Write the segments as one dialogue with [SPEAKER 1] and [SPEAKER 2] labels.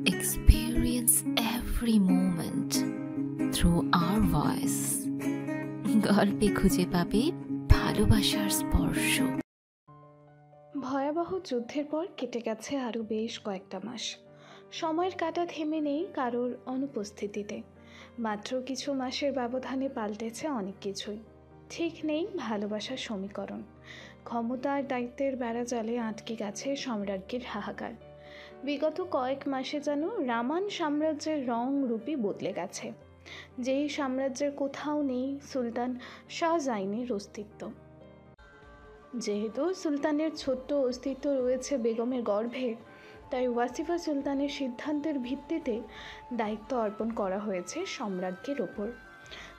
[SPEAKER 1] experience every moment through our voice. গল্পে খুঁজে পাবে ভালোবাসার স্পর্শ।
[SPEAKER 2] ভয়াবহ যুদ্ধের পর কেটে গেছে আরও বেশ কয়েকটা মাস। সময়ের কাঁটা থেমে নেই কারোর অনুপস্থিতিতে। মাত্র কিছু মাসের ব্যবধানে পাল্টেছে অনেক কিছুই। ঠিক নেই ভালোবাসার সমীকরণ। ক্ষমতা আর দায়িত্বের বেড়াজালে আটকে গেছে সম্রাজ্ঞীর হাহাকার। বিগত কয়েক মাসে যেন রামান সাম্রাজ্যের রং রূপই বদলে গেছে। যেই সাম্রাজ্যের কোথাও নেই সুলতান শাহজাইনের অস্তিত্ব। যেহেতু সুলতানের ছোট্ট অস্তিত্ব রয়েছে বেগমের গর্ভে, তাই ওয়াসিফা সুলতানের সিদ্ধান্তের ভিত্তিতে দায়িত্ব অর্পণ করা হয়েছে সম্রাজ্ঞীর ওপর।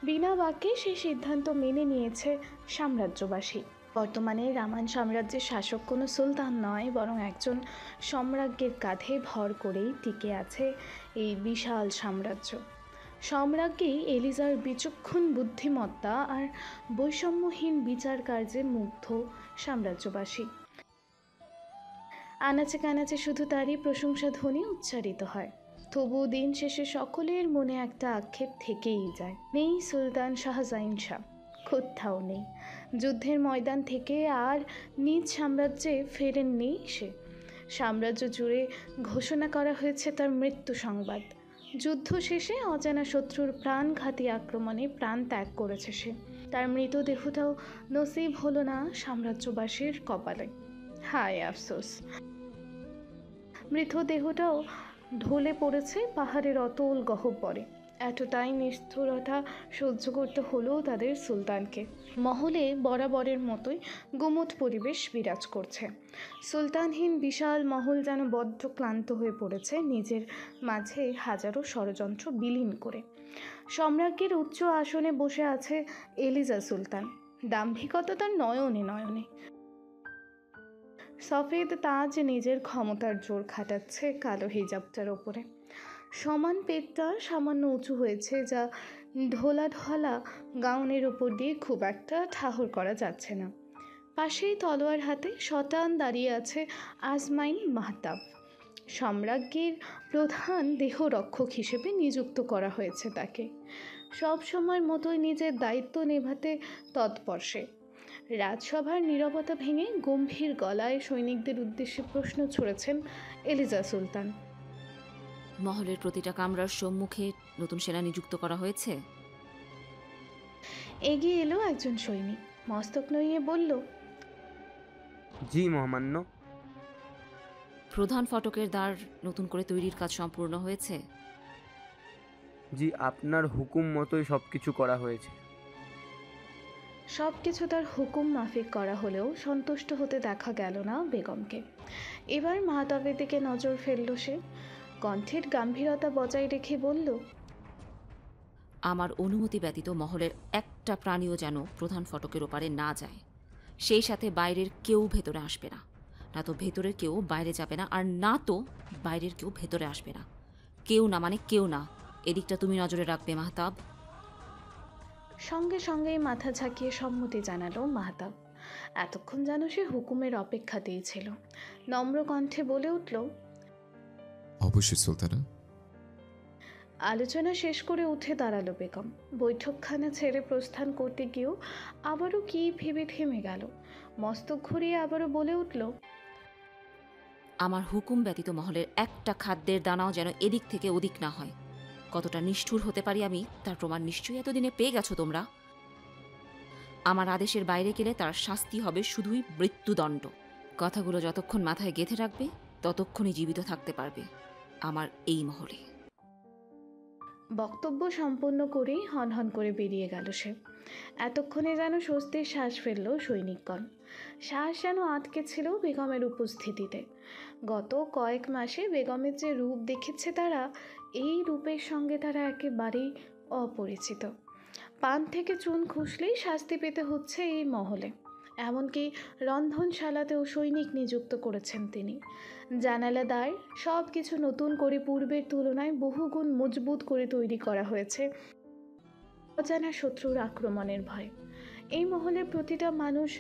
[SPEAKER 2] বিনা বাক্যে সেই সিদ্ধান্ত মেনে নিয়েছে সাম্রাজ্যবাসী। বর্তমানে রামান সাম্রাজ্যের শাসক কোনো সুলতান নয়, বরং একজন সম্রাজ্ঞীর কাঁধে ভর করেই টিকে আছে এই বিশাল সাম্রাজ্য। সম্রাজ্ঞী এলিজার বিচক্ষণ বুদ্ধিমত্তা আর বৈষম্যহীন বিচার কার্যে মুগ্ধ সাম্রাজ্যবাসী। আনাচে কানাচে শুধু তারই প্রশংসা ধ্বনি উচ্চারিত হয়। তবু দিন শেষে সকলের মনে একটা আক্ষেপ থেকেই যায়, নেই সুলতান শাহজাইন শাহ, কোথাও নেই। যুদ্ধের ময়দান থেকে আর নিজ সাম্রাজ্যে ফেরেননি সে। সাম্রাজ্য জুড়ে ঘোষণা করা হয়েছে তার মৃত্যু সংবাদ। যুদ্ধ শেষে অজানা শত্রুর প্রাণঘাতী আক্রমণে প্রাণ ত্যাগ করেছে সে। তার মৃতদেহটাও নসিব হলো না সাম্রাজ্যবাসীর কপালে। হায় আফসোস! মৃতদেহটাও ঢলে পড়েছে পাহাড়ের অতল গহ্বরে। এতটাই নিষ্ঠুরতা সহ্য করতে হলো তাদের সুলতানকে। মহলে বরাবরের মতোই গুমোট পরিবেশ বিরাজ করছে। সুলতানহীন বিশাল মহল যেন বড্ড ক্লান্ত হয়ে পড়েছে নিজের মাঝে হাজারো ষড়যন্ত্র বিলীন করে। সম্রাজ্ঞীর উচ্চ আসনে বসে আছে এলিজা সুলতান, দাম্ভিকতা তার নয়নে নয়নে। সফেদ তাজ নিজের ক্ষমতার জোর খাটাচ্ছে কালো হিজাবটার ওপরে। সমান পেটটা সামান্য উঁচু হয়েছে, যা ঢোলা ঢোলা গাউনের ওপর দিয়ে খুব একটা ঠাহর করা যাচ্ছে না। পাশেই তলোয়ার হাতে শটান দাঁড়িয়ে আছে আজমাইন মাহতাব। সম্রাজ্ঞীর প্রধান দেহরক্ষক হিসেবে নিযুক্ত করা হয়েছে তাকে। সব সময়ের মতোই নিজের দায়িত্ব নেভাতে তৎপর সে। রাজসভার নীরবতা ভেঙে গম্ভীর গলায় সৈনিকদের উদ্দেশ্যে প্রশ্ন ছুড়েছেন এলিজা সুলতান।
[SPEAKER 1] মহলের প্রতিটা কামরার সম্মুখে নতুন সেনা নিযুক্ত করা হয়েছে।
[SPEAKER 2] এগিয়ে এলো একজন সৈনিক, মস্তক নইয়ে বলল,
[SPEAKER 3] জি মহামান্য।
[SPEAKER 1] প্রধান ফটকের দ্বার নতুন করে তৈরির কাজ সম্পূর্ণ হয়েছে।
[SPEAKER 3] জি, আপনার হুকুম মতোই সব কিছু করা হয়েছে।
[SPEAKER 2] সব কিছু তার হুকুম মাফিক করা হলেও সন্তুষ্ট হতে দেখা গেল না বেগমকে। এবার মাহতাবের দিকে নজর ফেলল সে। কণ্ঠের গাম্ভীরতা বজায় রেখে বলল,
[SPEAKER 1] আমার অনুমতি ব্যতীত মহলের একটা প্রাণীও যেন প্রধান ফটকের ওপারে না যায়। সেই সাথে বাইরের কেউ ভেতরে আসবে না। না তো ভেতরের কেউ বাইরে যাবে না, আর না তো বাইরের কেউ ভেতরে আসবে না। কেউ না মানে কেউ না। এদিকটা তুমি নজরে রাখবে মাহতাব।
[SPEAKER 2] সঙ্গে সঙ্গেই মাথা ঝাঁকিয়ে সম্মতি জানালো মাহতাব। এতক্ষণ যেন সে হুকুমের অপেক্ষাতেই ছিল। নম্র কণ্ঠে বলে উঠল,
[SPEAKER 4] অবশ্যই সুলতানা।
[SPEAKER 2] আলোচনা শেষ করে উঠে দাঁড়ালো বেগম। বৈঠকখানা ছেড়ে প্রস্থান করতে গিয়েও আবারও কি ভেবে থেমে গেল। মস্তক ঘুরিয়ে আবারও বলে উঠল,
[SPEAKER 1] আমার হুকুম ব্যতীত মহলের একটা খাদ্যের দানাও যেন এদিক থেকে ওদিক না হয়। কতটা নিষ্ঠুর হতে পারি আমি তার প্রমাণ নিশ্চয়ই এতদিনে পেয়ে গেছো তোমরা। আমার আদেশের বাইরে গেলে তার শাস্তি হবে শুধুই মৃত্যুদণ্ড। কথাগুলো যতক্ষণ মাথায় গেঁথে রাখবে ততক্ষণই জীবিত থাকতে পারবে আমার এই মহলে।
[SPEAKER 2] বক্তব্য সম্পন্ন করেই হনহন করে বেরিয়ে গেল সে। এতক্ষণে যেন স্বস্তির শ্বাস ফেলল সৈনিকগণ। শ্বাস যেন আটকে ছিল বেগমের উপস্থিতিতে। গত কয়েক মাসে বেগমের যে রূপ দেখেছে তারা, এই রূপের সঙ্গে তারা একেবারেই অপরিচিত। পান থেকে চুন খুসলেই শাস্তি পেতে হচ্ছে এই মহলে। এমনকি রন্ধনশালাতেও সৈনিক নিযুক্ত করেছেন তিনি। জানালাদার সব কিছু নতুন করে পূর্বের তুলনায় বহুগুণ মজবুত করে তৈরি করা হয়েছে অজানা শত্রুর আক্রমণের ভয়। এই মহলের প্রতিটা মানুষ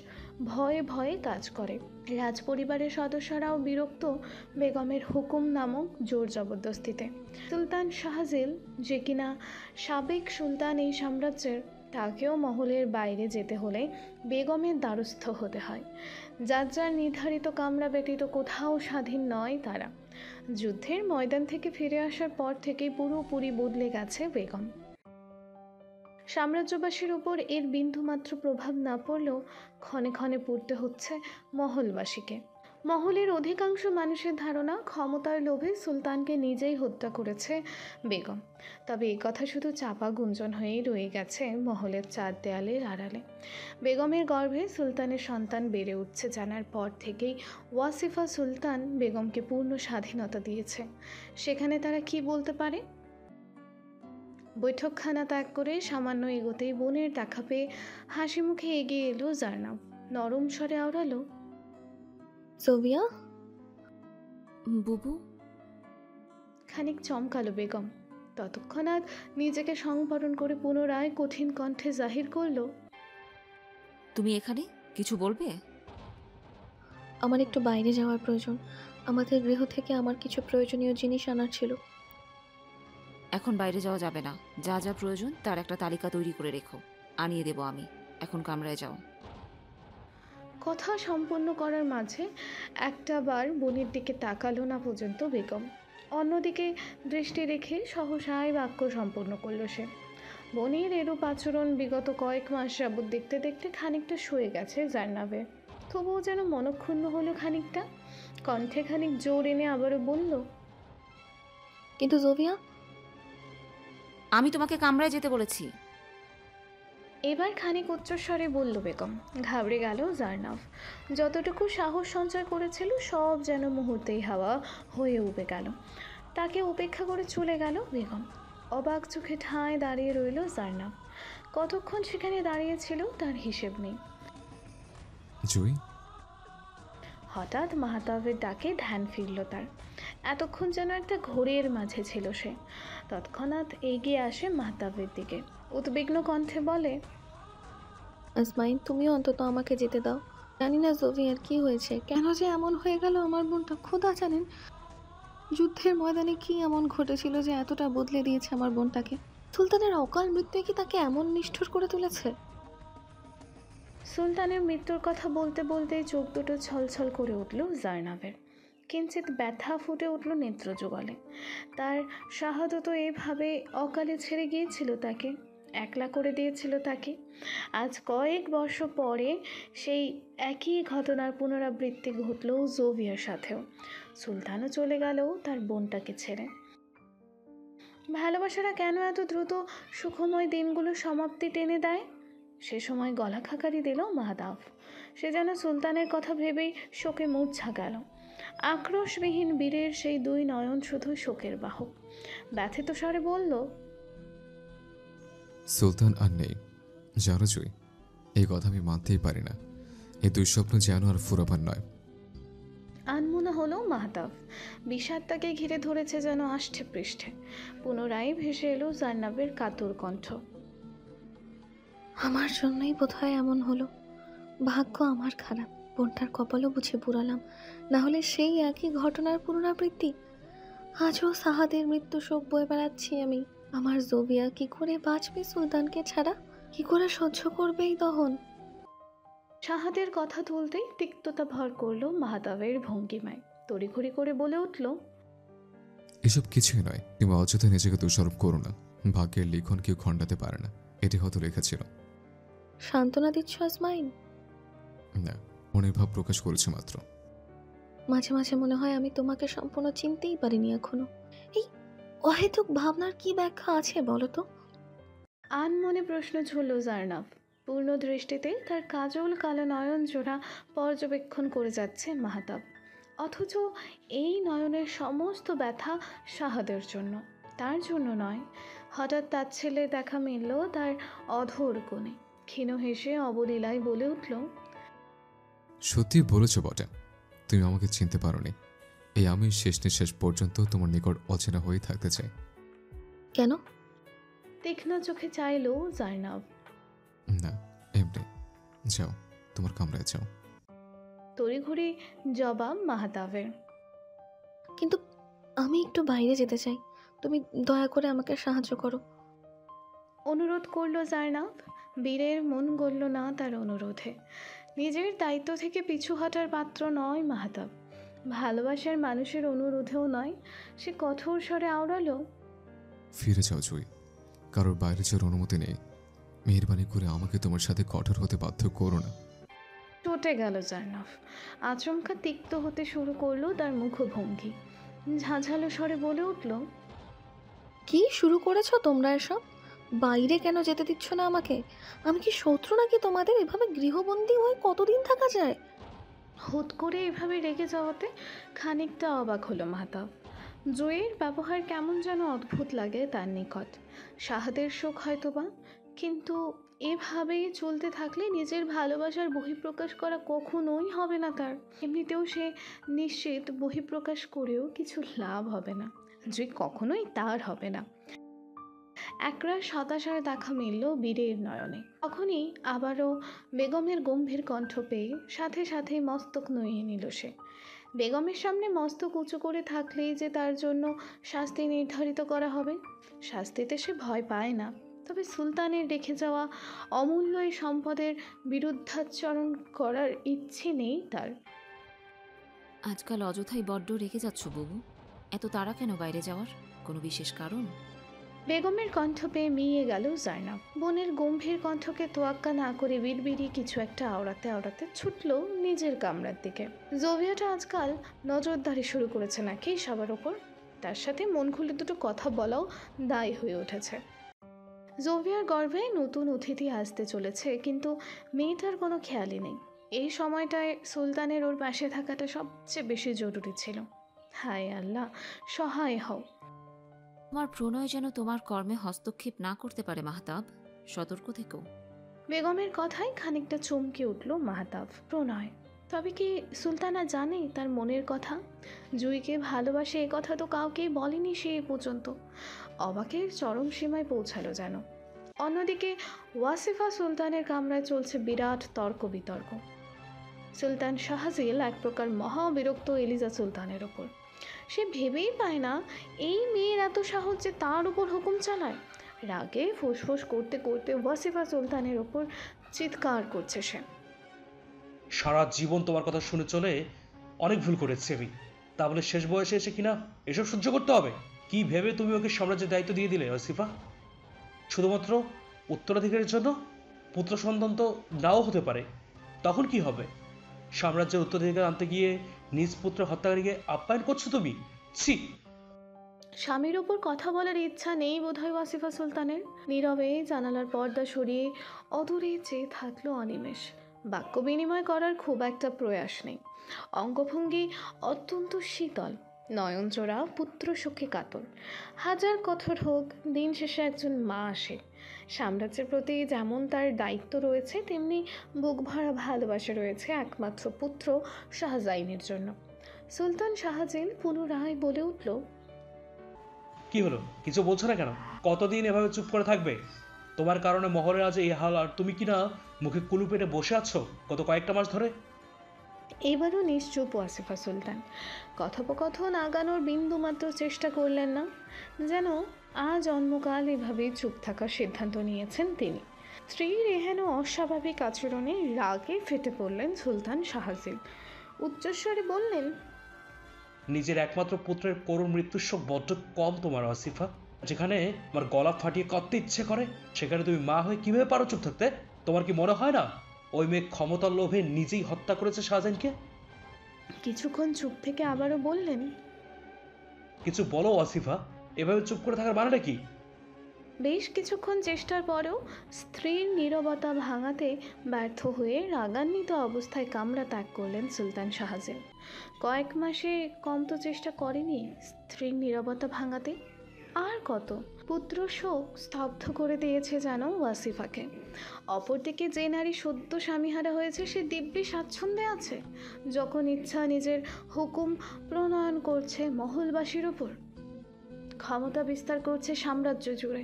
[SPEAKER 2] ভয়ে ভয়ে কাজ করে। রাজ পরিবারের সদস্যরাও বিরক্ত বেগমের হুকুম নামক জোর জবরদস্তিতে। সুলতান শাহজিল, যে কিনা সাবেক সুলতান এই সাম্রাজ্যের, তাকেও মহলের বাইরে যেতে হলে বেগমের দ্বারস্থ হতে হয়। যার যার নির্ধারিত কামরা ব্যতীত কোথাও স্বাধীন নয় তারা। যুদ্ধের ময়দান থেকে ফিরে আসার পর থেকেই পুরোপুরি বদলে গেছে বেগম। সাম্রাজ্যবাসীর উপর এর বিন্দুমাত্র প্রভাব না পড়লেও ক্ষণে ক্ষণে পড়তে হচ্ছে মহলবাসীকে। মহলের অধিকাংশ মানুষের ধারণা ক্ষমতার লোভে সুলতানকে নিজেই হত্যা করেছে বেগম। তবে এই কথা শুধু চাপা গুঞ্জন হয়েই রয়ে গেছে মহলের চার দেয়ালের আড়ালে। বেগমের গর্ভে সুলতানের সন্তান বেড়ে উঠছে জানার পর থেকেই ওয়াসিফা সুলতান বেগমকে পূর্ণ স্বাধীনতা দিয়েছে। সেখানে তারা কি বলতে পারে? বৈঠকখানা ত্যাগ করে সামান্য এগোতেই বোনের দেখা পেয়ে হাসি মুখে এগিয়ে এলো জার্নাব। নরম স্বরে আওড়ালো,
[SPEAKER 5] জোভিয়া।
[SPEAKER 1] বুবু।
[SPEAKER 2] খানিক চমকালো বেগম। তৎক্ষণাৎ নিজেকে সংবরণ করে পুনরায় কঠিন কণ্ঠে জাহির করলো,
[SPEAKER 1] তুমি এখানে কিছু বলবে?
[SPEAKER 5] আমার একটু বাইরে যাওয়ার প্রয়োজন। আমাদের গৃহ থেকে আমার কিছু প্রয়োজনীয় জিনিস আনার ছিল।
[SPEAKER 1] এখন বাইরে যাওয়া যাবে না। যা যা প্রয়োজন তার একটা তালিকা তৈরি করে রেখো, আনিয়ে দেবো আমি। এখন কামরায় যাও।
[SPEAKER 2] কথা সম্পন্ন করার মাঝে একটা বার বোনের দিকে তাকালো না পর্যন্ত বেগম। অন্যদিকে দৃষ্টি রেখে সহসায় বাক্য সম্পন্ন করলো সে। বোনের এরূপ আচরণ বিগত কয়েক মাস যাবৎ দেখতে দেখতে খানিকটা সয়ে গেছে জার্নাবের। তবুও যেন মনক্ষুণ্ণ হলো খানিকটা। কণ্ঠে খানিক জোর এনে আবারও বলল,
[SPEAKER 5] কিন্তু জোভিয়া।
[SPEAKER 1] আমি তোমাকে কামরায় যেতে বলেছি।
[SPEAKER 2] এবার খানিক উচ্চস্বরে বলল বেগম। ঘাবড়ে গেল জার্নাব। যতটুকু সাহস সঞ্চয় করেছিল সব যেন মুহূর্তেই হাওয়া হয়ে উবে গেল। তাকে উপেক্ষা করে চলে গেল বেগম। অবাক চোখে ঠায় দাঁড়িয়ে রইল জার্নাব। কতক্ষণ সেখানে দাঁড়িয়েছিল তার হিসেব নেই।
[SPEAKER 4] জুই।
[SPEAKER 2] হঠাৎ মাহতাবের ডাকে ধ্যান ফিরল তার। এতক্ষণ যেন একটা ঘোরের মাঝে ছিল সে। তৎক্ষণাৎ এগিয়ে আসে মাহতাবের দিকে, উদ্বিগ্ন কণ্ঠে বলে,
[SPEAKER 5] আসমাইন, তুমিও অন্তত আমাকে যেতে দাও। জানি না জোভিয়ার কি হয়েছে, কেন যে এমন হয়ে গেল আমার বোনটা, খোদা জানেন। যুদ্ধের ময়দানে কি এমন ঘটেছিল যে এতটা বদলে দিয়েছে আমার বোনটাকে? সুলতানের অকাল মৃত্যু কি তাকে এমন নিষ্ঠুর করে তুলেছে?
[SPEAKER 2] সুলতানের মৃত্যুর কথা বলতে বলতেই চোখ দুটো ছলছল করে উঠল জার্নাবের। কিঞ্চিত ব্যথা ফুটে উঠল নেত্র যুগলে। তার শাহাদত এভাবে অকালে ছেড়ে গিয়েছিল তাকে, একলা করে দিয়েছিল তাকে। আজ কয়েক বর্ষ পরে সেই একই ঘটনার পুনরাবৃত্তি ঘটল জোভিয়ার সাথেও। সুলতানও চলে গেল তার বোনটাকে ছেড়ে। ভালোবাসারা কেন এত দ্রুত সুখময় দিনগুলো সমাপ্তি টেনে দেয়? সে সময় গলা খাকারি দিল মাহতাব। সে যেন সুলতানের কথা ভেবেই শোকে মূর্ছা গেল। আক্রোশবিহীন বীরের সেই দুই নয়ন শুধু শোকের বাহক। ব্যথিত স্বরে বলল,
[SPEAKER 4] সুলতান আর নেই। জানো জুই, এই কথা আমি মানতেই পারি না। এই দুঃস্বপ্ন যেন আর ফুরাবার নয়।
[SPEAKER 2] আনমনা হলো মাহতাব। বিষাদ তাকে ঘিরে ধরেছে যেন আষ্ঠে পৃষ্ঠে। পুনরায় ভেসে এলো জার্নাবের কাতর কণ্ঠ,
[SPEAKER 5] আমার জন্যই বোধহয় এমন হলো। ভাগ্য আমার খারাপ, বোনটার কপালও বুঝে পুরালাম, না হলে সেই একই ঘটনার পুনরাবৃত্তি। আজও সাহাদের মৃত্যু শোক বয়ে বেড়াচ্ছি আমি। আমার জোভিয়া কি করে বাঁচবে সুলতানকে ছাড়া? কি করে সহ্য করবে এই দহন?
[SPEAKER 2] সাহাদের কথা তুলতেই তিক্ততা ভর করলো মাহতাবের ভঙ্গিমায়। তড়িঘড়ি করে বলে উঠল,
[SPEAKER 4] এসব কিছুই নয়। তুমি অযথা নিজেকে দোষারোপ করো না। ভাগ্যের লিখন কেউ খণ্ডাতে পারে না, এটি হয়তো লেখা ছিল।
[SPEAKER 5] সান্ত্বনা দিচ্ছ আসমাইন?
[SPEAKER 4] না, মনের ভাব প্রকাশ করেছে মাত্র।
[SPEAKER 5] মাঝে মাঝে মনে হয় আমি তোমাকে সম্পূর্ণ চিনতেই পারিনি এখনো। এই অহেতুক ভাবনার কি ব্যাখ্যা আছে বলো তো?
[SPEAKER 2] আনমনে প্রশ্ন ছুড়ল জার্নাব। পূর্ণ দৃষ্টিতে তার কাজল কালো নয়ন জোড়া পর্যবেক্ষণ করে যাচ্ছে মাহতাব। অথচ এই নয়নের সমস্ত ব্যথা শাহাদের জন্য, তার জন্য নয়। হঠাৎ তার ছেলে দেখা মিলল তার অধর কোণে। ক্ষীণ হেসে অবলীলায় বলে উঠল,
[SPEAKER 4] সত্যি বলেছ বটে। তুমি আমাকে চিনতে পারোনি। এই আমি শেষ নিঃশ্বাস পর্যন্ত তোমার নিকট অচেনা হয়ে থাকতে চাই।
[SPEAKER 5] কেন?
[SPEAKER 2] তীক্ষ্ণ চোখে চাইল জার্নাব।
[SPEAKER 4] না, এমনি যাও, তোমার কামরায় যাও।
[SPEAKER 2] তড়িঘড়ি জবাব মাহতাবের।
[SPEAKER 5] কিন্তু আমি একটু বাইরে যেতে চাই, তুমি দয়া করে আমাকে সাহায্য করো।
[SPEAKER 2] অনুরোধ করলো জাইনাব। বীরের মন গলল না তার অনুরোধে। নিজের দায়িত্ব থেকে পিছু হটার পাত্র নয় মাহতাব, ভালোবাসার মানুষের অনুরোধেও নয়। সে কঠোর স্বরে আওড়ালো,
[SPEAKER 4] ফিরে যাও জুই, কারোর বাইরে যাওয়ার অনুমতি নেই। মেহরবানি করে আমাকে তোমার সাথে কঠোর হতে বাধ্য করো না।
[SPEAKER 2] চটে গেল জাইনাব। আচমকা তিক্ত হতে শুরু করলো তার মুখভঙ্গি। ঝাঁঝালো স্বরে বলে উঠল,
[SPEAKER 5] কি শুরু করেছো তোমরা এসব? বাইরে কেন যেতে দিচ্ছ না আমাকে? আমি কি শত্রু নাকি তোমাদের? এভাবে গৃহবন্দী হয়ে কতদিন থাকা যায়?
[SPEAKER 2] হুট করে এভাবে রেগে যাওয়াতে খানিকটা অবাক হলো মাহতাব। জয়ের ব্যবহার কেমন যেন অদ্ভুত লাগে তার নিকট। শাহাদের শোক হয়তোবা, কিন্তু এভাবেই চলতে থাকলে নিজের ভালোবাসার বহিঃপ্রকাশ করা কখনোই হবে না তার। এমনিতেও সে নিশ্চিত বহিঃপ্রকাশ করেও কিছু লাভ হবে না, জয় কখনোই তার হবে না। একরাশ হতাশার দেখা মিলল বীরের নয়নে। তখনই আবারও বেগমের গম্ভীর কণ্ঠ পেয়ে সাথে সাথে মস্তক নইয়ে নিল সে। বেগমের সামনে মস্তক উঁচু করে থাকলেই যে তার জন্য শাস্তি নির্ধারিত করা হবে, শাস্তিতে সে ভয় পায় না। তবে সুলতানের রেখে যাওয়া অমূল্য এই সম্পদের বিরুদ্ধাচরণ করার ইচ্ছে নেই তার।
[SPEAKER 1] আজকাল অযথাই বড্ড রেগে যাচ্ছ বাবু। এত তাড়া কেন বাইরে যাওয়ার? কোনো বিশেষ কারণ?
[SPEAKER 2] বেগমের কণ্ঠ পেয়ে মিয়ে গেল জাইনাব। বোনের গম্ভীর কণ্ঠকে তোয়াক্কা না করে বিড়বিড়ি কিছু একটা আওড়াতে আওড়াতে ছুটল নিজের কামরার দিকে। জোভিয়াটা আজকাল নজরদারি শুরু করেছে নাকি সবার ওপর। তার সাথে মন খুলে দুটো কথা বলাও দায় হয়ে উঠেছে। জোভিয়ার গর্ভে নতুন অতিথি আসতে চলেছে, কিন্তু মেয়েটার কোনো খেয়ালই নেই। এই সময়টায় সুলতানের ওর পাশে থাকাটা সবচেয়ে বেশি জরুরি ছিল। হায় আল্লাহ, সহায় হও।
[SPEAKER 1] তোমার প্রণয় যেন তোমার কর্মে হস্তক্ষেপ না করতে পারে মাহতাব, সতর্ক থেকো।
[SPEAKER 2] বেগমের কথায় খানিকটা চমকে উঠল মাহতাব। প্রণয়? তবে কি সুলতানা জানে তার মনের কথা? জুইকে ভালোবাসে এ কথা তো কাউকেই বলেনি সে এ পর্যন্ত। অবাকের চরম সীমায় পৌঁছালো যেন। অন্যদিকে ওয়াসিফা সুলতানের কামরায় চলছে বিরাট তর্ক বিতর্ক। সুলতান শাহজিল এক প্রকার মহা বিরক্ত এলিজা সুলতানের ওপর। সে ভেবেই পায় না এই মেয়ের এত সাহস যে তার উপর হুকুম চালায়। রাগে ফুসফুস করতে করতে ওয়াসিফা সুলতানের ওপর চিৎকার করছে সে।
[SPEAKER 6] সারা জীবন তোমার কথা শুনে চলে অনেক ভুল করেছি আমি, তা বলে শেষ বয়সে এসে কিনা এসব সহ্য করতে হবে? কি ভেবে তুমি ওকে সাম্রাজ্যের দায়িত্ব দিয়ে দিলে ওয়াসিফা? শুধুমাত্র উত্তরাধিকারের জন্য? পুত্র সন্তান তো নাও হতে পারে, তখন কি হবে? সাম্রাজ্যের উত্তরাধিকার আনতে গিয়ে নিজ পুত্র হত্যাকারীকে আপ্যায়ন করছো তুমি? ছি!
[SPEAKER 2] স্বামীর ওপর কথা বলার ইচ্ছা নেই বোধহয় ওয়াসিফা সুলতানের। নীরবে জানালার পর্দা সরিয়ে অদূরে চেয়ে থাকলো অনিমেষ। বাক্য বিনিময় করার খুব একটা প্রয়াস নেই। অঙ্গভঙ্গি অত্যন্ত শীতল, নয়নজোড়া পুত্র সুখে কাতর। হাজার কঠোর হোক, দিন শেষে একজন মা আসে। সাম্রাজ্যের প্রতি যেমন তার দায়িত্ব রয়েছে, তেমনি বুক ভরা ভালোবাসা রয়েছে একমাত্র পুত্র শাহজাইনের জন্য। সুলতান শাহজিল পুনরায় বলে উঠল,
[SPEAKER 6] কি হলো, কিছু বলছো না কেন? কতদিন এভাবে চুপ করে থাকবে? তোমার কারণে মহলের আজ এই হাল, আর তুমি কিনা মুখে কুলু পেটে বসে আছো গত কয়েকটা মাস ধরে।
[SPEAKER 2] এবারও নিশ্চুপ ওয়াসিফা সুলতান। কথোপকথন আগানোর বিন্দুমাত্র চেষ্টা করলেন না, যেন আজ জন্মকাল এভাবেই চুপ থাকার সিদ্ধান্ত নিয়েছেন তিনি। স্ত্রীর এহেন অস্বাভাবিক আচরণে রাগে ফেটে পড়লেন সুলতান শাহজিল। উচ্চস্বরে বললেন,
[SPEAKER 6] নিজের একমাত্র পুত্রের করুণ মৃত্যুর শোক বড্ড কম তোমার ওয়াসিফা। যেখানে আমার গলা ফাটিয়ে কাঁদতে ইচ্ছে করে, সেখানে তুমি মা হয়ে কিভাবে পারো চুপ থাকতে? তোমার কি মনে হয় না ওই মেয়ে ক্ষমতার লোভে নিজেই হত্যা করেছে শাহজাহানকে?
[SPEAKER 2] কিছুক্ষণ চুপ থেকে আবারও বললেন,
[SPEAKER 6] কিছু বলো ওয়াসিফা, এভাবে চুপ করে থাকার মানেটা কি?
[SPEAKER 2] বেশ কিছুক্ষণ চেষ্টার পরেও স্ত্রীর নীরবতা ভাঙাতে ব্যর্থ হয়ে রাগান্বিত অবস্থায় কামরা ত্যাগ করলেন সুলতান শাহজিল। কয়েক মাসে কম তো চেষ্টা করেনি স্ত্রীর নীরবতা ভাঙাতে। আর কত পুত্র শোক স্তব্ধ করে দিয়েছে যেন ওয়াসিফাকে। অপরদিকে যে নারী সদ্য স্বামীহারা হয়েছে, সে দিব্যি স্বাচ্ছন্দ্যে আছে, যখন ইচ্ছা নিজের হুকুম প্রণয়ন করছে মহলবাসীর ওপর। ক্ষমতা বিস্তার করছে সাম্রাজ্য জুড়ে।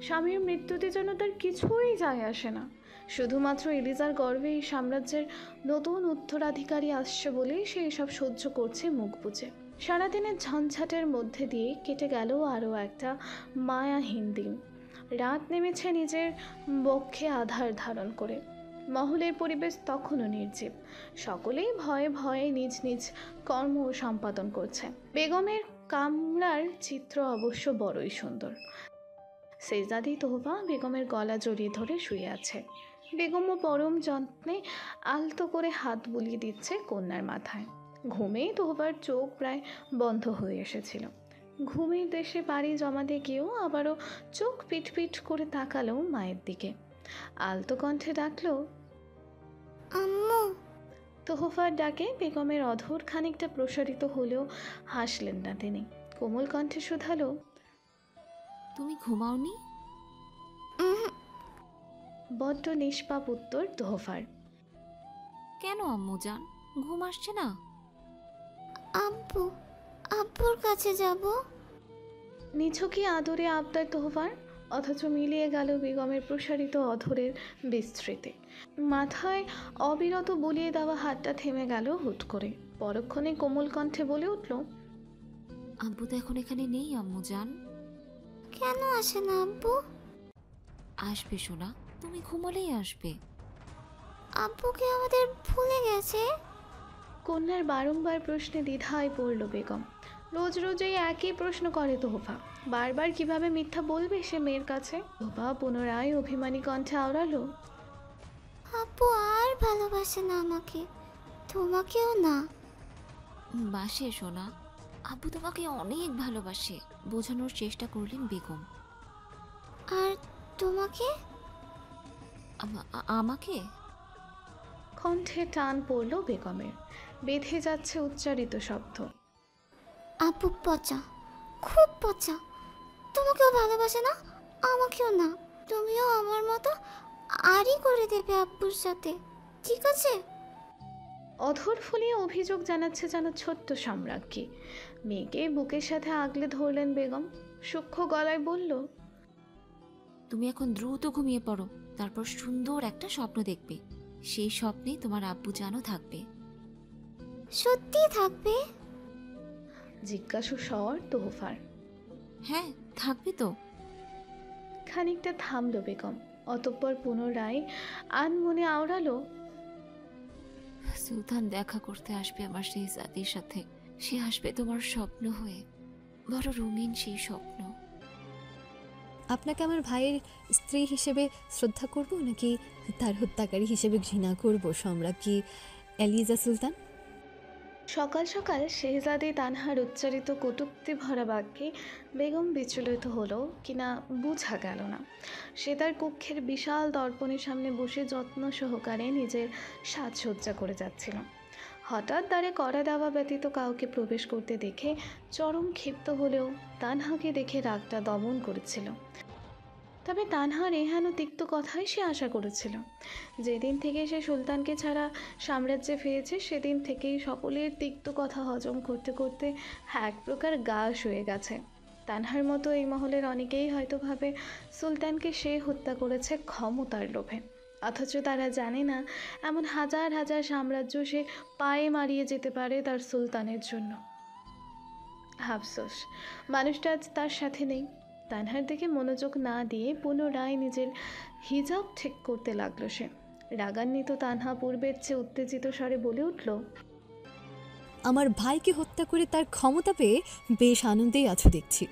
[SPEAKER 2] স্বামীর মৃত্যুতে যেন তার কিছুই যায় আসে না। শুধুমাত্র এলিজার গর্ভে এই সাম্রাজ্যের নতুন উত্তরাধিকারী আসছে বলেই সে এসব সহ্য করছে মুখ বুজে। সারাদিনের ঝঞ্ঝাটের মধ্যে দিয়ে কেটে গেল আরও একটা মায়াহীন দিন। রাত নেমেছে নিজের বক্ষে আধার ধারণ করে। মহলের পরিবেশ তখনও নির্জীব। সকলেই ভয়ে ভয়ে নিজ নিজ কর্ম সম্পাদন করছে। বেগমের কামরার চিত্র অবশ্য বড়ই সুন্দর। শেহজাদি তোহফা বেগমের গলা জড়িয়ে ধরে শুয়ে আছে। বেগমও পরম যত্নে আলতো করে হাত বুলিয়ে দিচ্ছে কন্যার মাথায়। ঘুমেই তোহফার চোখ প্রায় বন্ধ হয়ে এসেছিল। ঘুমের দেশে পাড়ি জমাতে গিয়েও আবারও চোখ পিটপিট করে তাকালো মায়ের দিকে। আলতো কণ্ঠে ডাকলো,
[SPEAKER 7] আম্মু।
[SPEAKER 2] তোহফার ডাকে বেগমের অধর খানিকটা প্রসারিত হলেও হাসলেন না তিনি। কোমল কণ্ঠে শুধালো,
[SPEAKER 1] তুমি ঘুমাওনি?
[SPEAKER 2] বড্ড নিষ্পাপ উত্তর তোহফার।
[SPEAKER 1] কেন আম্মু জান, ঘুম আসছে না?
[SPEAKER 7] আব্বু, আব্বুর কাছে যাব।
[SPEAKER 2] নিছকি আদরে আবদার তোহফার, অথচ মিলিয়ে গেল বেগমের প্রসারিত অধরের বিস্তৃতি। মাথায় অবিরত বুলিয়ে দেওয়া হাতটা থেমে গেল হুট করে। পরক্ষণে কোমল কণ্ঠে বলে উঠল,
[SPEAKER 1] আব্বু তো এখন এখানে নেই আম্মু জান।
[SPEAKER 7] কেন আসে না আব্বু?
[SPEAKER 1] আসবে সোনা, তুমি ঘুমালেই আসবে।
[SPEAKER 7] আব্বু কি আমাদের ভুলে গেছে?
[SPEAKER 2] কন্যার বারংবার প্রশ্নে দ্বিধায় পড়ল বেগম। রোজ রোজ এই একই প্রশ্ন করে তোহফা। বারবার কিভাবে মিথ্যা বলবে সে মেয়ের কাছে? তোহফা পুনরায় অভিমানী কণ্ঠে আওড়ালো,
[SPEAKER 7] আব্বু আর ভালোবাসে না আমাকে, তোমাকেও না।
[SPEAKER 1] বাসে সোনা, আব্বু তোমাকে অনেক ভালোবাসে, বোঝানোর চেষ্টা করলেন বেগম।
[SPEAKER 7] আর তোমাকে?
[SPEAKER 1] আমাকে?
[SPEAKER 2] কণ্ঠে টান পড়ল বেগমের, বেঁধে যাচ্ছে উচ্চারিত শব্দ।
[SPEAKER 7] আব্বু পচা, খুব পচা। তোমাকেও ভালোবাসে না, আমাকেও না। তুমিও আমার মতো আরই করে দেবে আব্বুর সাথে, ঠিক আছে?
[SPEAKER 2] অধর ফুলিয়ে অভিযোগ জানাচ্ছে যেন ছোট্ট সম্রাজ্ঞী। মেয়েকে বুকের সাথে আগলে ধরলেন বেগম। সূক্ষ্ম গলায় বলল,
[SPEAKER 1] তুমি এখন দ্রুত ঘুমিয়ে পড়ো, তারপর সুন্দর একটা স্বপ্ন দেখবে। সেই স্বপ্নে তোমার আব্বু জানও থাকবে।
[SPEAKER 7] সত্যি থাকবে?
[SPEAKER 2] জিজ্ঞাসু স্বর তোহফার।
[SPEAKER 1] হ্যাঁ, থাকবে তো।
[SPEAKER 2] খানিকটা থামল বেগম, অতঃপর পুনরায় আনমনে আওড়ালো,
[SPEAKER 1] সুলতান দেখা করতে আসবে আমার সেই জাতির সাথে। সে আসবে তোমার স্বপ্ন হয়ে, বড় রঙিন সেই স্বপ্ন।
[SPEAKER 8] আপনাকে আমার ভাইয়ের স্ত্রী হিসেবে শ্রদ্ধা করব নাকি তার হত্যাকারী হিসেবে ঘৃণা করব সম্রাজ্ঞী এলিজা সুলতান?
[SPEAKER 2] সকাল সকাল শেহজাদে তানহার উচ্চারিত কটূক্তি ভরা বাক্যে বেগম বিচলিত হলো কিনা বোঝা গেল না। সে তার কক্ষের বিশাল দর্পণের সামনে বসে যত্ন সহকারে নিজের সাজসজ্জা করে যাচ্ছিল। হঠাৎ দ্বারে কড়া দেওয়া ব্যতীত কাউকে প্রবেশ করতে দেখে চরম ক্ষিপ্ত হলেও তানহাকে দেখে রাগটা দমন করেছিল। তবে তানহা রেহান ও তিক্ত কথাই সে আশা করেছিল। যেদিন থেকে সে সুলতানকে ছাড়া সাম্রাজ্যে ফিরেছে সেদিন থেকেই সকলের তিক্ত কথা হজম করতে করতে এক প্রকার গাশ হয়ে গেছে। তানহার মতো এই মহলের অনেকেই হয়তো ভাবে সুলতানকে সে হত্যা করেছে ক্ষমতার লোভে, অথচ তারা জানে না এমন হাজার হাজার সাম্রাজ্য সে পায়ে মারিয়ে যেতে পারে তার সুলতানের জন্য। আফসোস, মানুষটা আজ তার সাথে নেই। তানহার দিকে মনোযোগ না দিয়ে পুনরায় নিজের হিজাব ঠিক করতে লাগলো সে। রাগান্বিত তানহা পূর্বের চেয়ে উত্তেজিত স্বরে বলে উঠল,
[SPEAKER 8] আমার ভাইকে হত্যা করে তার ক্ষমতা পেয়ে বেশ আনন্দেই আছো দেখছি।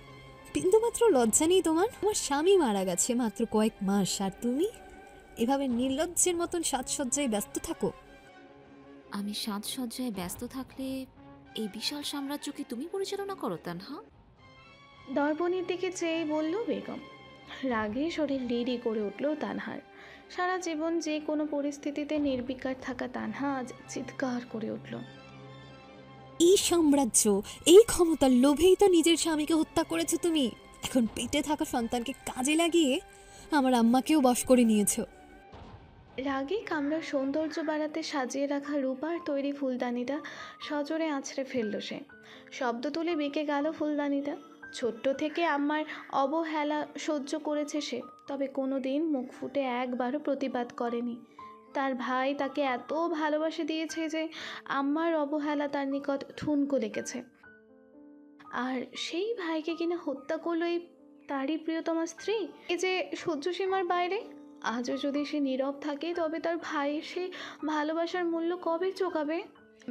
[SPEAKER 8] বিন্দুমাত্র লজ্জা নেই তোমার? আমার স্বামী মারা গেছে মাত্র কয়েক মাস, আর তুমি এভাবে নির্লজ্জের মতন সাজসজ্জায় ব্যস্ত থাকো।
[SPEAKER 1] আমি সাজসজ্জায় ব্যস্ত থাকলে এই বিশাল সাম্রাজ্য কি তুমি পরিচালনা করো তানহা?
[SPEAKER 2] দর্পণের দিকে চেয়ে বলল বেগম। রাগে শরীর রিরি করে উঠল তানহার। সারা জীবন যে কোনো পরিস্থিতিতে নির্বিকার থাকা তানহা আজ চিৎকার করে উঠল,
[SPEAKER 8] এই সাম্রাজ্য, এই ক্ষমতার লোভেই তো নিজের স্বামীকে হত্যা করেছো তুমি। এখন পেটে থাকা সন্তানকে কাজে লাগিয়ে আমার আম্মাকেও বশ করে নিয়েছো।
[SPEAKER 2] রাগে কামরার সৌন্দর্য বাড়াতে সাজিয়ে রাখা রূপার তৈরি ফুলদানিটা সজোরে আছড়ে ফেলল সে। শব্দ তুলে বেঁকে গেল ফুলদানিটা। ছোট্ট থেকে আম্মার অবহেলা সহ্য করেছে সে, তবে কোনো দিন মুখ ফুটে একবারও প্রতিবাদ করেনি। তার ভাই তাকে এত ভালোবাসা দিয়েছে যে আম্মার অবহেলা তার নিকট ঠুনকো লেগেছে। আর সেই ভাইকে কিনা হত্যা করলো এই তারই প্রিয়তমা স্ত্রী। এই যে সহ্য সীমার বাইরে। আজও যদি সে নীরব থাকে তবে তার ভাইয়ের সে ভালোবাসার মূল্য কবে চোকাবে?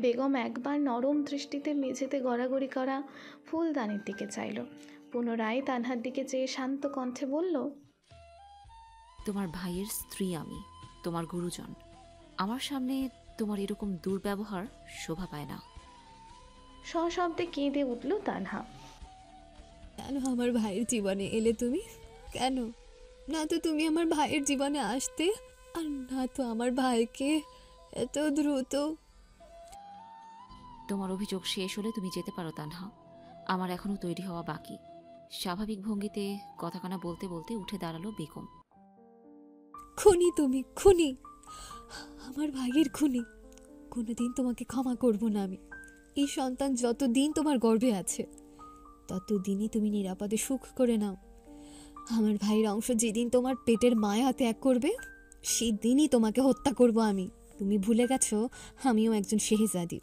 [SPEAKER 2] বেগম একবার নরম দৃষ্টিতে মেঝেতে গড়াগড়ি করা ফুলদানির দিকে চাইল, পুনরায় তানহার দিকে চেয়ে শান্ত কণ্ঠে বলল,
[SPEAKER 1] তোমার ভাইয়ের স্ত্রী আমি, তোমার গুরুজন। আমার সামনে তোমার এরকম দুর্ব্যবহার শোভা পায় না।
[SPEAKER 2] সশব্দে কেঁদে উঠল তানহা।
[SPEAKER 8] কেন আমার ভাইয়ের জীবনে এলে তুমি? কেন? না তো তুমি আমার ভাইয়ের জীবনে আসতে, আর না তো আমার ভাইকে এত দ্রুত।
[SPEAKER 1] তোমার অভিযোগ শেষ হলে তুমি যেতে পারো তানহা, আমার এখনো তৈরি হওয়া বাকি। স্বাভাবিক ভঙ্গিতে কথাকানা বলতে বলতে উঠে দাঁড়ালো বেগম।
[SPEAKER 8] খুনি তুমি, খুনি, আমার ভাইয়ের খুনি। কোনোদিন তোমাকে ক্ষমা করব না আমি। এই সন্তান যতদিন তোমার গর্ভে আছে ততদিনই তুমি নিরাপদে সুখ করে নাও। আমার ভাইয়ের অংশ যেদিন তোমার পেটের মায়া ত্যাগ করবে সেই দিনই তোমাকে হত্যা করব আমি। তুমি ভুলে গেছো আমিও একজন শেহজাদি,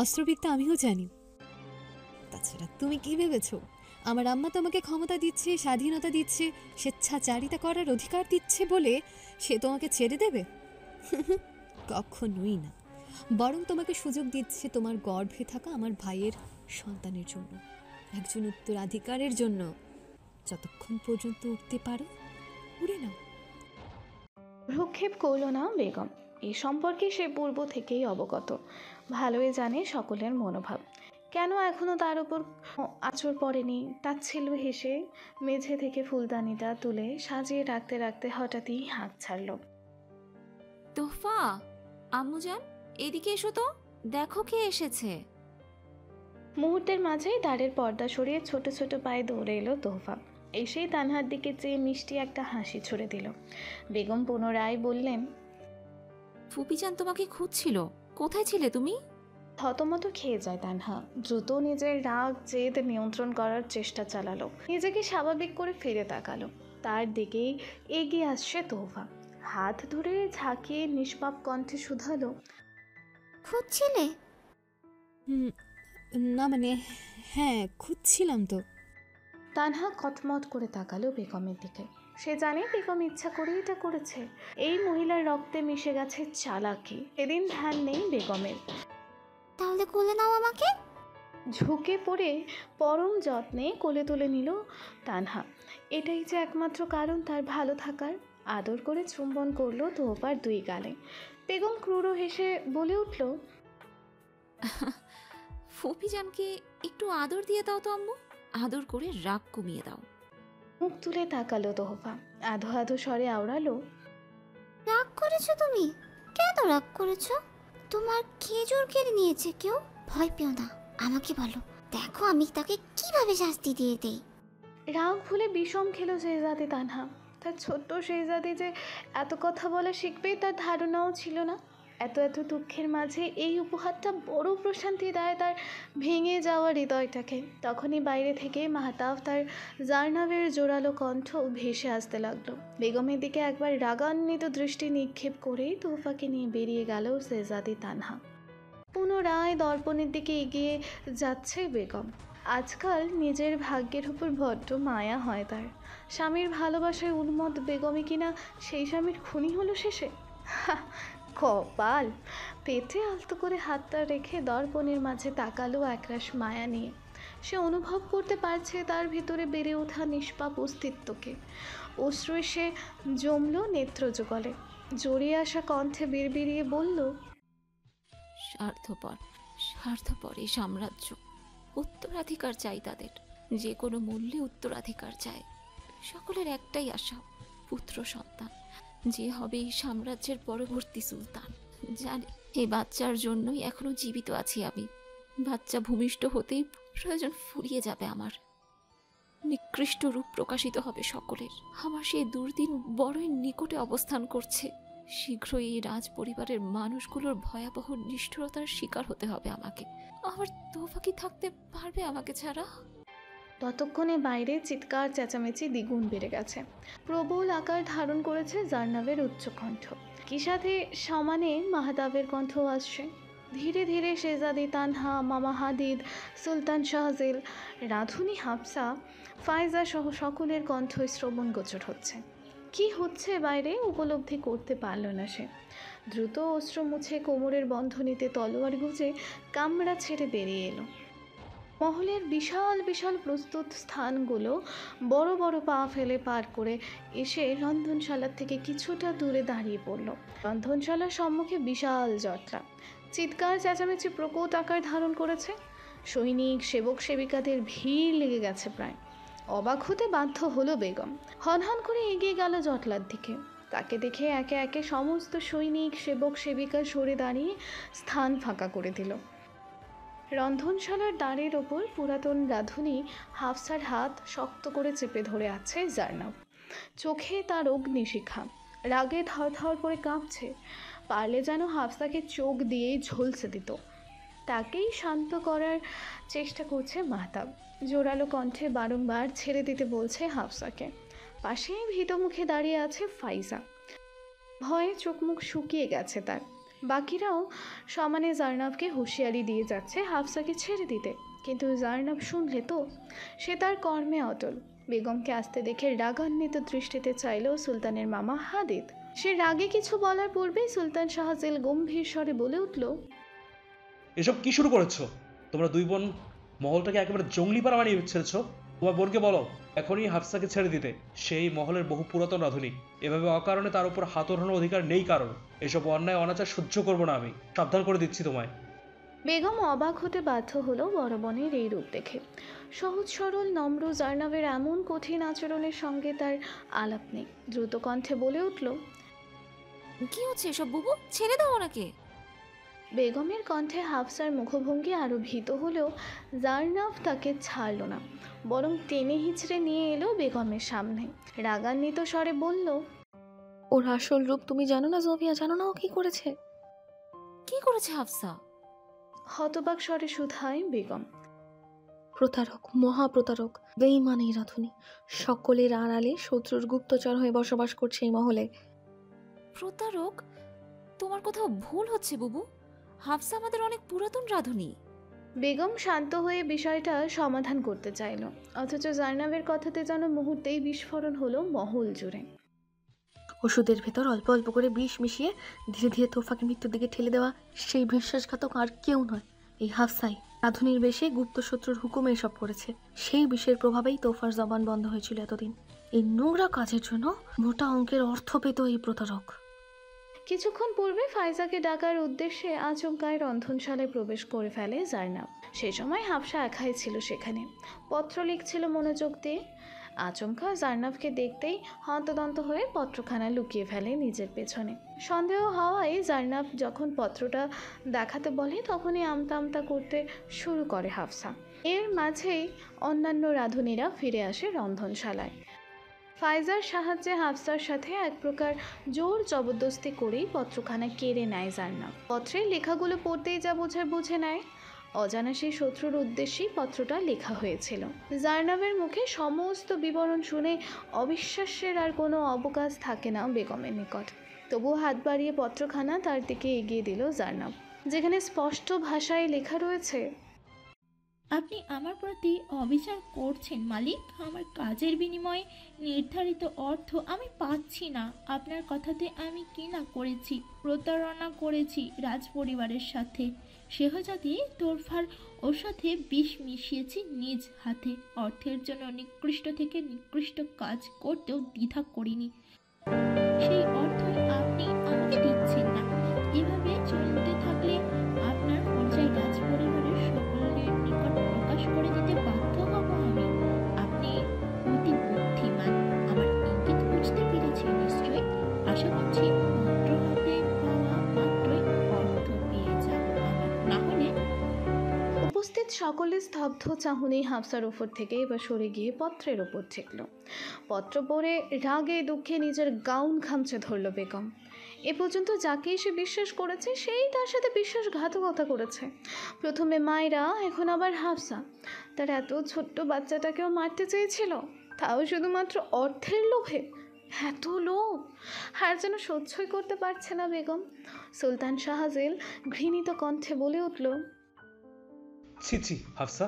[SPEAKER 8] অস্ত্রবিদ্যা আমিও জানি। তাছাড়া তুমি কি ভেবেছো আমার আম্মা তোমাকে ক্ষমতা দিচ্ছে, স্বাধীনতা দিচ্ছে, স্বেচ্ছাচারিতা করার অধিকার দিচ্ছে বলে সে তোমাকে ছেড়ে দেবে? কখনোই না। বরং তোমাকে সুযোগ দিচ্ছে তোমার গর্ভে থাকা আমার ভাইয়ের সন্তানের জন্য, একজন উত্তরাধিকারের জন্য। যতক্ষণ পর্যন্ত উঠতে পারো উড়ে নাও।
[SPEAKER 2] ভ্রুক্ষেপ করল না বেগম। এই সম্পর্কে সে পূর্ব থেকেই অবগত, ভালোই জানে সকলের মনোভাব। কেন এখনো তার উপর আঁচড় পড়েনি? তাচ্ছিল্য হেসে মেঝে থেকে ফুলদানিটা তুলে সাজিয়ে রাখতে রাখতে হঠাৎই হাঁক ছাড়ল।
[SPEAKER 1] তোফা, আম্মুজান, এদিকে এসো তো, দেখো কে এসেছে।
[SPEAKER 2] মুহূর্তের মাঝেই দ্বারের পর্দা সরিয়ে ছোট ছোট পায়ে দৌড়ে এলো তোহফা। এসেই তানহার দিকে চেয়ে মিষ্টি একটা হাসি ছুড়ে দিল। বেগম পুনরায় বললেন,
[SPEAKER 1] ফুপিজান তোমাকে খুঁজছিল, কোথায় ছিলে তুমি?
[SPEAKER 2] থতমত খেয়ে যায় তানহা। দ্রুত নিজের রাগ জেদ নিয়ন্ত্রণ করার চেষ্টা চালালো, নিজেকে স্বাভাবিক করে ফিরে তাকালো। তার দিকেই এগিয়ে আসছে তোহফা, হাত ধরে ঝাঁকিয়ে নিষ্পাপ কণ্ঠে শুধালো,
[SPEAKER 7] খুঁজছিলে?
[SPEAKER 8] না মানে হ্যাঁ, খুঁজছিলাম তো।
[SPEAKER 2] তানহা কটমট করে তাকালো বেগমের দিকে। সে জানে বেগম ইচ্ছা করেই এটা করেছে। এই মহিলার রক্তে মিশে গেছে চালাকি। এদিন ধ্যান নেই বেগমের।
[SPEAKER 7] তাহলে কোলে নাও আমাকে।
[SPEAKER 2] ঝুঁকে পড়ে পরম যত্নে কোলে তুলে নিল তানহা। এটাই যে একমাত্র কারণ তার ভালো থাকার। আদর করে চুম্বন করলো তোহফার দুই গালে। বেগম ক্রুর হেসে বলে উঠল,
[SPEAKER 1] ফুপিজানকে একটু আদর দিয়ে দাও তো আম্মু, আদর করে রাগ কমিয়ে দাও।
[SPEAKER 2] মুখ তুলে তাকালো তোহফা, আধো আধো স্বরে আওড়ালো,
[SPEAKER 7] রাগ করেছো তুমি? কেন রাগ করেছো? তোমার খেজুর কেড়ে নিয়েছে কেউ? ভয় পেও না, আমাকে বলো, দেখো আমি তাকে কিভাবে শাস্তি দিয়ে দেই।
[SPEAKER 2] রাগ ভুলে বিষম খেলো শেহজাদি তানহা। তার ছোট্ট শেহজাদি যে এত কথা বলা শিখবে তার ধারণাও ছিল না। এত এত দুঃখের মাঝে এই উপহারটা বড় প্রশান্তি দেয় তার ভেঙে যাওয়া হৃদয়টাকে। তখনই বাইরে থেকে মাহতাব তার জার্নাবের জোরালো কণ্ঠ ভেসে আসতে লাগলো। বেগমের দিকে একবার রাগান্বিত দৃষ্টি নিক্ষেপ করেই তোহফাকে নিয়ে বেরিয়ে গেল শেহজাদি তানহা। পুনরায় দর্পণের দিকে এগিয়ে যাচ্ছে বেগম। আজকাল নিজের ভাগ্যের উপর বড্ড মায়া হয় তার। স্বামীর ভালোবাসায় উন্মত্ত বেগমই কিনা সেই স্বামীর খুনি হলো শেষে। কপাল! পেটে আলতো করে হাতটা রেখে দর্পণের মাঝে তাকালো একরাশ মায়া নিয়ে। সে অনুভব করতে পারছে তার ভিতরে বেড়ে ওঠা নিষ্পাপ অস্তিত্বকে। অশ্রু এসে জমল নেত্রযুগলে। জড়িয়ে আসা কণ্ঠে বিড়বিড়িয়ে বলল,
[SPEAKER 1] স্বার্থপর, স্বার্থপর এই সাম্রাজ্য। উত্তরাধিকার চাই তাদের, যে কোনো মূল্যে উত্তরাধিকার চায়। সকলের একটাই আশা, পুত্র সন্তান, যে হবে এই সাম্রাজ্যের পরবর্তী সুলতান। জানি এই বাচ্চার জন্যই এখনো জীবিত আছি আমি। বাচ্চা ভূমিষ্ঠ হতেই প্রয়োজন ফুরিয়ে যাবে আমার। নিকৃষ্ট রূপ প্রকাশিত হবে সকলের। আমার সেই দুর্দিন বড়ই নিকটে অবস্থান করছে। শীঘ্রই এই রাজ পরিবারের মানুষগুলোর ভয়াবহ নিষ্ঠুরতার শিকার হতে হবে আমাকে। আমার তোফা কি থাকতে পারবে আমাকে ছাড়া?
[SPEAKER 2] ততক্ষণে বাইরে চিৎকার চেঁচামেচি দ্বিগুণ বেড়ে গেছে। প্রবল আকার ধারণ করেছে জার্নাবের উচ্চকণ্ঠ, কি সাথে সমানে মাহতাবের কণ্ঠ আসছে। ধীরে ধীরে শেহজাদি তানহা, মামা হাদিদ, সুলতান শাহজিল, রাধুনী হাফসা, ফায়জা সহ সকলের কণ্ঠ শ্রবণ গোচর হচ্ছে। কি হচ্ছে বাইরে উপলব্ধি করতে পারল না সে। দ্রুত অস্ত্র মুছে কোমরের বন্ধনীতে তলোয়ার গুজে কামরা ছেড়ে বেরিয়ে এলো। মহলের বিশাল বিশাল প্রস্তুত স্থানগুলো বড় বড় পা ফেলে পার করে এসে রন্ধনশালার থেকে কিছুটা দূরে দাঁড়িয়ে পড়ল। রন্ধনশালার সম্মুখে বিশাল জটলা, চিৎকার চেঁচামেচি প্রকট আকার ধারণ করেছে। সৈনিক সেবক সেবিকাদের ভিড় লেগে গেছে প্রায়। অবাক হতে বাধ্য হলো বেগম। হনহন করে এগিয়ে গেল জটলার দিকে। তাকে দেখে একে একে সমস্ত সৈনিক সেবক সেবিকা সরে দাঁড়িয়ে স্থান ফাঁকা করে দিল। রন্ধনশালার দ্বারের ওপর পুরাতন রাঁধুনি হাফসার হাত শক্ত করে চেপে ধরে আছে জার্নাব। চোখে তার অগ্নিশিখা, রাগে থরথর করে কাঁপছে। পারলে যেন হাফসাকে চোখ দিয়েই ঝলসে দিত। তাকেই শান্ত করার চেষ্টা করছে মাহতাব। জোরালো কণ্ঠে বারংবার ছেড়ে দিতে বলছে হাফসাকে। পাশেই ভীত মুখে দাঁড়িয়ে আছে ফাইজা। ভয়ে চোখ মুখ শুকিয়ে গেছে তার। বাকিরাও সমানে জার্নাবকে হুঁশিয়ারি দিয়ে যাচ্ছে হাফসাকে ছেড়ে দিতে, কিন্তু জার্নাব শুনলে তো। সে তার কর্মে অটল। বেগমকে আসতে দেখে রাগান্বিত দৃষ্টিতে চাইল সুলতানের মামা হাদিদ। সে রাগে কিছু বলার পূর্বেই সুলতান শাহজিল গম্ভীর স্বরে বলে উঠল,
[SPEAKER 6] এসব কি শুরু করেছো তোমরা দুই বোন? মহলটাকে একেবারে জঙ্গলি পাড়া বানিয়ে ছেড়েছো। তোমার বোনকে বলো এখনই হাফসাকে ছেড়ে দিতে। সেই মহলের বহু পুরাতন রাঁধুনি, এভাবে অকারণে তার উপর হাত ওঠানোর অধিকার নেই কারণ। এসব অন্যায় অনাচার সহ্য করবো না আমি, সাবধান করে দিচ্ছি তোমায়।
[SPEAKER 2] বেগম অবাক হতে বাধ্য হলো বড় বোনের এই রূপ দেখে। সহজ সরল নম্র জার্নাবের এমন কঠিন আচরণের সঙ্গে তার আলাপ নেই। দ্রুত কণ্ঠে বলে উঠল,
[SPEAKER 1] কি হচ্ছে এসব বুবু? ছেড়ে দাও ওনাকে।
[SPEAKER 2] বেগমের কণ্ঠে হাফসার মুখভঙ্গি আরও ভীত হলেও জার্নাব তাকে ছাড়ল না, বরং টেনে হিচড়ে নিয়ে এলো বেগমের সামনে। রাগান্বিত স্বরে বলল,
[SPEAKER 5] ওর আসল রূপ তুমি জানো না জোফিয়া? জানো না ও কি করেছে?
[SPEAKER 1] কি করেছে হাফসা?
[SPEAKER 2] হতবাক স্বরে শুধায় বেগম।
[SPEAKER 5] প্রতারক, মহাপ্রতারক, বেঈমান এই রাঁধুনি। সকলের আড়ালে শত্রুর গুপ্তচর হয়ে বসবাস করছে এই মহলে।
[SPEAKER 1] প্রতারক? তোমার কোথাও ভুল হচ্ছে বুবু। হাফসা আমাদের অনেক পুরাতন রাঁধুনি।
[SPEAKER 2] বেগম শান্ত হয়ে বিষয়টা সমাধান করতে চাইল, অথচ জার্নাবের কথাতে যেন মুহূর্তেই বিস্ফোরণ হলো মহল জুড়ে।
[SPEAKER 5] ওষুধের ভেতর অল্প অল্প করে বিষ মিশিয়ে ধীরে ধীরে তোফাকে মৃত্যুর দিকে ঠেলে দেওয়া সেই বিশ্বাসঘাতক আর কেউ নয়, এই হাফসাই। রাঁধুনির বেশে গুপ্ত শত্রুর হুকুমে এসব করেছে। সেই বিষের প্রভাবেই তোফার জবান বন্ধ হয়েছিল এতদিন। এই নোংরা কাজের জন্য মোটা অঙ্কের অর্থ পেত এই প্রতারক।
[SPEAKER 2] কিছুক্ষণ পূর্বে ফাইজাকে ডাকার উদ্দেশ্যে আচমকায় রন্ধনশালায় প্রবেশ করে ফেলে জার্নাব। সে সময় হাফসা একাই ছিল সেখানে, পত্র লিখছিল মনোযোগ দিয়ে। আচমকা জার্নাবকে দেখতেই হন্তদন্ত হয়ে পত্রখানা লুকিয়ে ফেলে নিজের পেছনে। সন্দেহ হওয়ায় জার্নাব যখন পত্রটা দেখাতে বলে তখনই আমতা আমতা করতে শুরু করে হাফসা। এর মাঝেই অন্যান্য রাঁধুনিরা ফিরে আসে রন্ধনশালায়। ফাইজার সাহায্যে হাফসার সাথে এক প্রকার জোর জবরদস্তি করেই পত্রখানা কেড়ে নেয় জার্নাব। পত্রের লেখাগুলো পড়তেই যা বোঝার বুঝে নেয়। অজানা সেই শত্রুর উদ্দেশ্যেই পত্রটা লেখা হয়েছিল। জার্নাবের মুখে সমস্ত বিবরণ শুনে অবিশ্বাসের আর কোনো অবকাশ থাকে না বেগমের নিকট। তবুও হাত বাড়িয়ে পত্রখানা তার দিকে এগিয়ে দিল জার্নাব, যেখানে স্পষ্ট ভাষায় লেখা রয়েছে,
[SPEAKER 9] আপনি আমার প্রতি অবিচার করছেন মালিক। আমার কাজের বিনিময়ে নির্ধারিত অর্থ আমি পাচ্ছি না। আপনার কথাতে আমি কি না করেছি, প্রতারণা করেছি রাজপরিবারের সাথে। শেহজাদি তোরফার ওর সাথে বিষ মিশিয়েছি নিজ হাতে। অর্থের জন্য নিকৃষ্ট থেকে নিকৃষ্ট কাজ করতেও দ্বিধা করিনি। সেই অর্থই আপনি আমাকে দিচ্ছেন না। এভাবে চলতে থাকলে আপনার পর্যায়ে রাজপরিবারের সকলের নিকট প্রকাশ করে দিতে বাধ্য হব আমি। আপনি অতি বুদ্ধিমান, আমার ইঙ্গিত বুঝতে পেরেছি নিশ্চয়ই। আশা করছি পত্র হাতে পাওয়া মাত্রই অর্থ পেয়ে যাব আমার, না হলে।
[SPEAKER 2] উপস্থিত সকলে স্তব্ধ চাহনি হাফসার উপর থেকে এবার সরে গিয়ে পত্রের ওপর ঠেকল। পত্র পড়ে রাগে দুঃখে নিজের গাউন খামচে ধরল বেগম। এ পর্যন্ত যাকে সে বিশ্বাস করেছে সেই তার সাথে বিশ্বাসঘাতকতা করেছে। প্রথমে মায়রা, এখন আবার হাফসা। তার এত ছোট্ট বাচ্চাটাকেও মারতে চেয়েছিল, তাও শুধুমাত্র অর্থের লোভে। এত লোভ আর যেন সহ্যই করতে পারছে না বেগম। সুলতান শাহজাল ঘৃণিত কণ্ঠে বলে উঠল,
[SPEAKER 6] ছি ছি হাফসা,